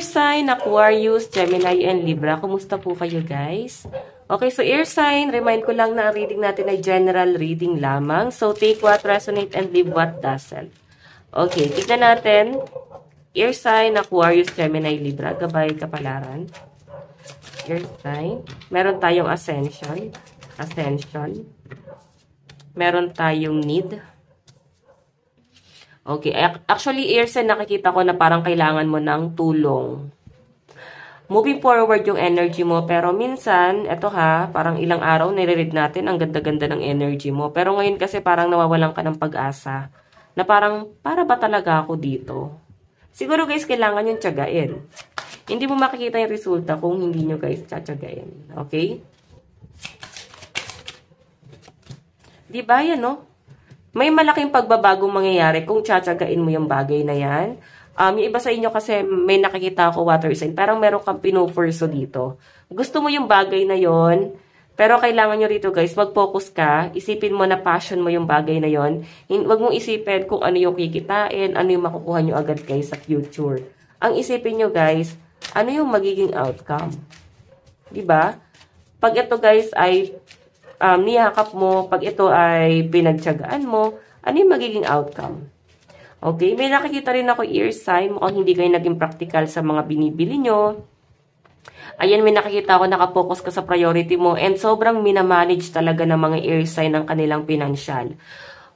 sign, Aquarius, Gemini, and Libra. Kumusta po kayo guys? Okay, so air sign, remind ko lang na ang reading natin ay general reading lamang. So take what resonate and leave what doesn't. Okay, tignan natin. Air sign, Aquarius, Gemini, Libra. Gabay, kapalaran. Air sign. Meron tayong ascension. Meron tayong need. Okay, actually, air sign, nakikita ko na parang kailangan mo ng tulong. Moving forward yung energy mo, pero minsan, eto ha, parang ilang araw nire-read natin, ang ganda-ganda ng energy mo. Pero ngayon kasi parang nawawalan ka ng pag-asa, na parang, para ba talaga ako dito? Siguro guys, kailangan yung tiyagain. Hindi mo makikita yung resulta kung hindi nyo guys tiyagain. Okay? Diba yan, no? May malaking pagbabagong mangyayari kung tiyagain mo yung bagay na yan. Yung iba sa inyo kasi may nakikita ako water sign, parang meron kang pinupurso dito. Gusto mo yung bagay na yon, pero kailangan nyo rito guys, mag-focus ka, isipin mo na passion mo yung bagay na yon. Huwag mong isipin kung ano yung kikitain, ano yung makukuha nyo agad guys sa future. Ang isipin nyo guys, ano yung magiging outcome. Diba? Pag ito guys ay niyakap mo, pag ito ay pinagtiyagaan mo, ano yung magiging outcome? Okay, may nakikita rin ako air sign. Mukhang hindi kayo naging practical sa mga binibili nyo. Ayan, may nakikita ako nakapokus ka sa priority mo. And sobrang minamanage talaga ng mga air sign ng kanilang financial.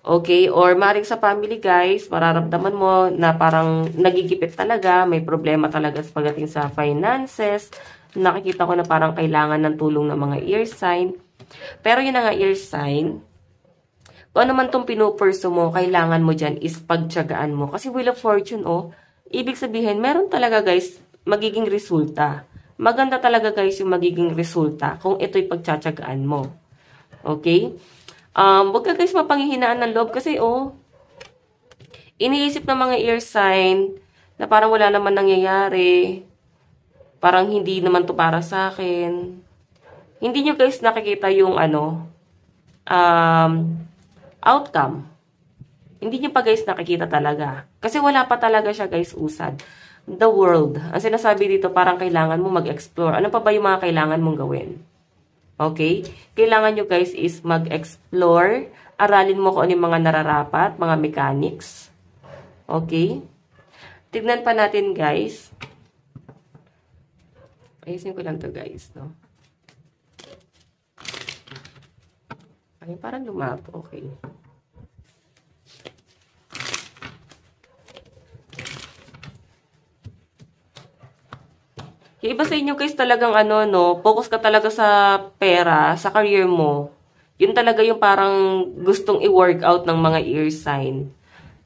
Okay, or maring sa family guys, mararamdaman mo na parang nagigipit talaga. May problema talaga pagdating sa finances. Nakikita ko na parang kailangan ng tulong ng mga air sign. Pero yun na nga air sign. Kung ano man itong pinupurso mo, kailangan mo dyan is pagtiyagaan mo. Kasi Wheel of Fortune, ibig sabihin, meron talaga guys, magiging resulta. Maganda talaga guys yung magiging resulta kung ito'y pagtiyagaan mo. Okay? Huwag ka guys mapanghihinaan ng loob kasi iniisip ng mga air sign na parang wala naman nangyayari. Parang hindi naman to para sa akin. Hindi nyo guys nakikita yung outcome. Hindi nyo pa guys nakikita talaga. Kasi wala pa talaga siya guys usad. The world. Ang sinasabi dito parang kailangan mo mag-explore. Ano pa ba yung mga kailangan mong gawin? Okay? Kailangan nyo guys is mag-explore. Aralin mo kung ano yung mga nararapat, mga mechanics. Okay? Tignan pa natin guys. Ayusin ko lang to guys, no? Ay, parang lumapo. Okay. Yung iba sa inyo guys talagang focus ka talaga sa pera, sa career mo. Yun talaga yung parang gustong i-work out ng mga air sign.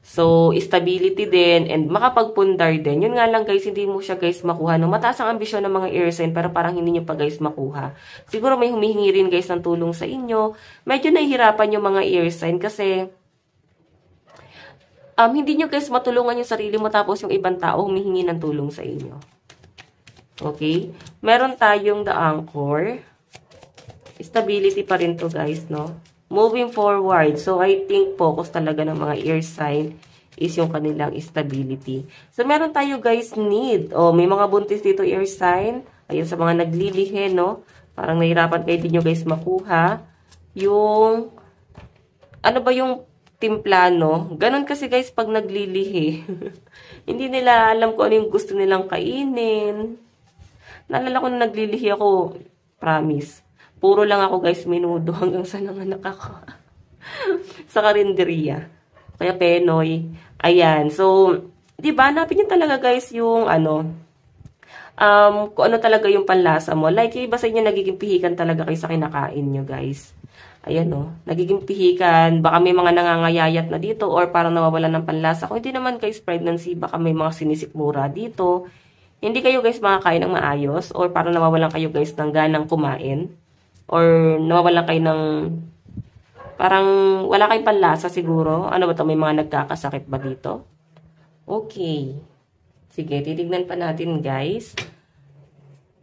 So, stability din and makapagpundar din. Yun nga lang guys, hindi mo siya guys makuha. No? Mataas ang ambisyon ng mga air sign pero parang hindi nyo pa guys makuha. Siguro may humihingi rin guys ng tulong sa inyo. Medyo nahihirapan yung mga air sign kasi hindi nyo guys matulungan yung sarili mo tapos yung ibang tao humihingi ng tulong sa inyo. Okay? Meron tayong the anchor. Stability pa rin to guys, no? Moving forward, so I think focus talaga ng mga air sign is yung kanilang stability. So, meron tayo guys need. May mga buntis dito air sign. Ayun sa mga naglilihi, no? Parang nahirapan kayo din nyo guys makuha. Yung, ano ba yung timplano? Ganon kasi guys pag naglilihi. Hindi nila alam kung ano yung gusto nilang kainin. Naalala ko na naglilihi ako, promise. Puro lang ako guys minudo hanggang sa nanganak ako. Sa karinderiya. Kaya Penoy. Ayan. So, diba, hanapin nyo talaga guys yung kung ano talaga yung panlasa mo. Like, yung iba sa inyo nagiging pihikan talaga kayo sa kinakain nyo guys. Ayan nagiging pihikan. Baka may mga nangangayayat na dito or parang nawawalan ng panlasa. Kung hindi naman guys pregnancy, baka may mga sinisikmura dito. Hindi kayo guys makakain ng maayos or parang nawawalan kayo guys ng ganang kumain. Or nawawalan kayo ng parang wala kayong panlasa siguro. Ano ba ito? May mga nagkakasakit ba dito? Okay. Sige, titignan pa natin guys.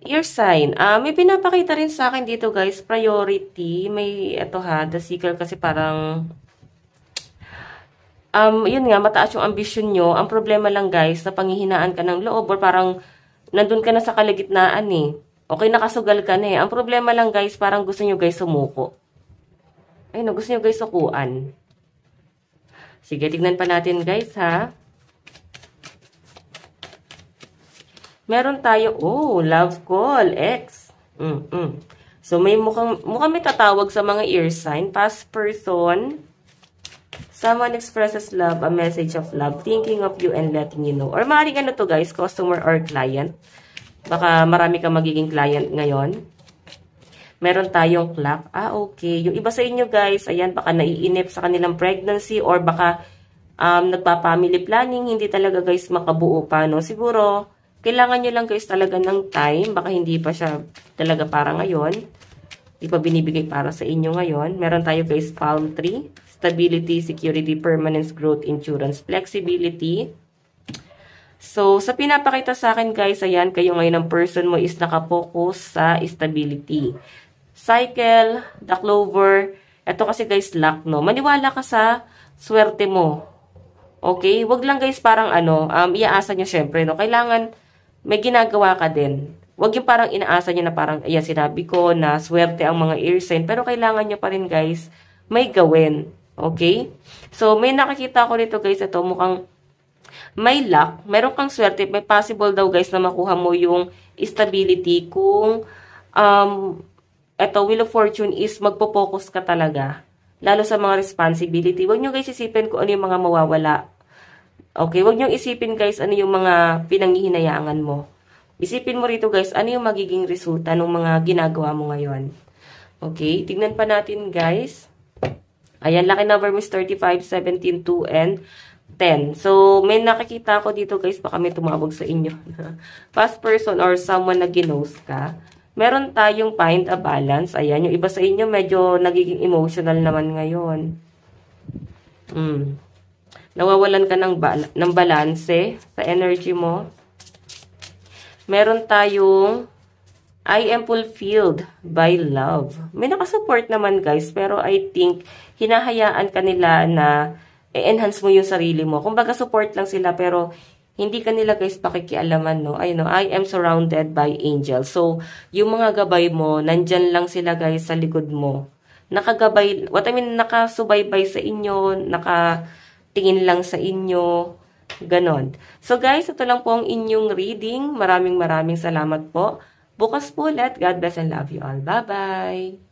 Ear sign. May pinapakita rin sa akin dito guys. Priority. May ito the seeker kasi parang yun nga, mataas yung ambisyon nyo. Ang problema lang guys, na panghihinaan ka ng loob or parang nandun ka na sa kalagitnaan eh. Okay, nakasugal ka na eh. Ang problema lang guys, parang gusto nyo guys sumuko. Ay no, gusto nyo guys sukuan. Sige, tignan pa natin guys ha. Meron tayo, love call, ex. So, mukhang may tatawag sa mga ear sign. Past person. Someone expresses love, a message of love, thinking of you and letting you know. Or maaaring ano to guys, customer or client. Baka marami kang magiging client ngayon. Meron tayong clock. Okay. Yung iba sa inyo guys, ayan, baka naiinip sa kanilang pregnancy or baka nagpa-family planning, hindi talaga guys makabuo pa, no? Siguro, kailangan nyo lang guys talaga ng time. Baka hindi pa siya talaga para ngayon. Hindi pa binibigay para sa inyo ngayon. Meron tayo guys palm tree. Stability, security, permanence, growth, insurance, flexibility. So, sa pinapakita sa akin guys, ayan, kayo ngayon ang person mo is nakapokus sa stability. Cycle, the clover. Ito kasi guys luck, no? Maniwala ka sa swerte mo. Okay? Wag lang guys parang iaasa nyo syempre, no? Kailangan may ginagawa ka din. Huwag yung parang inaasa nyo na parang, ayan, sinabi ko na swerte ang mga ear sign. Pero kailangan nyo pa rin, guys, may gawin. Okay? So, may nakakita ko dito, guys. Ito, mukhang may luck. Meron kang swerte. May possible daw, guys, na makuha mo yung stability kung, ito, Wheel of Fortune is magpo-focus ka talaga. Lalo sa mga responsibility. Huwag nyo, guys, isipin kung ano yung mga mawawala. Okay, wag niyong isipin guys ano yung mga pinanghihinayangan mo. Isipin mo rito guys ano yung magiging resulta ng mga ginagawa mo ngayon. Okay, tignan pa natin guys. Ayan, lucky number is 35, 17, 2, and 10. So, may nakikita ko dito guys, baka may tumawag sa inyo. Past person or someone na ginos ka. Meron tayong find a balance. Ayan, yung iba sa inyo medyo nagiging emotional naman ngayon. Nawawalan ka ng balanse sa energy mo. Meron tayong I am fulfilled by love. May nakasupport naman guys, pero I think hinahayaan ka nila na i-enhance mo yung sarili mo. Kumbaga support lang sila pero hindi ka nila guys pakikialaman, no? I am surrounded by angels. So, yung mga gabay mo, nandyan lang sila guys sa likod mo. Nakagabay, nakasubaybay sa inyo, tingin lang sa inyo, ganon. So guys, ito lang po ang inyong reading. Maraming salamat po. Bukas po ulit. God bless and love you all. Bye-bye!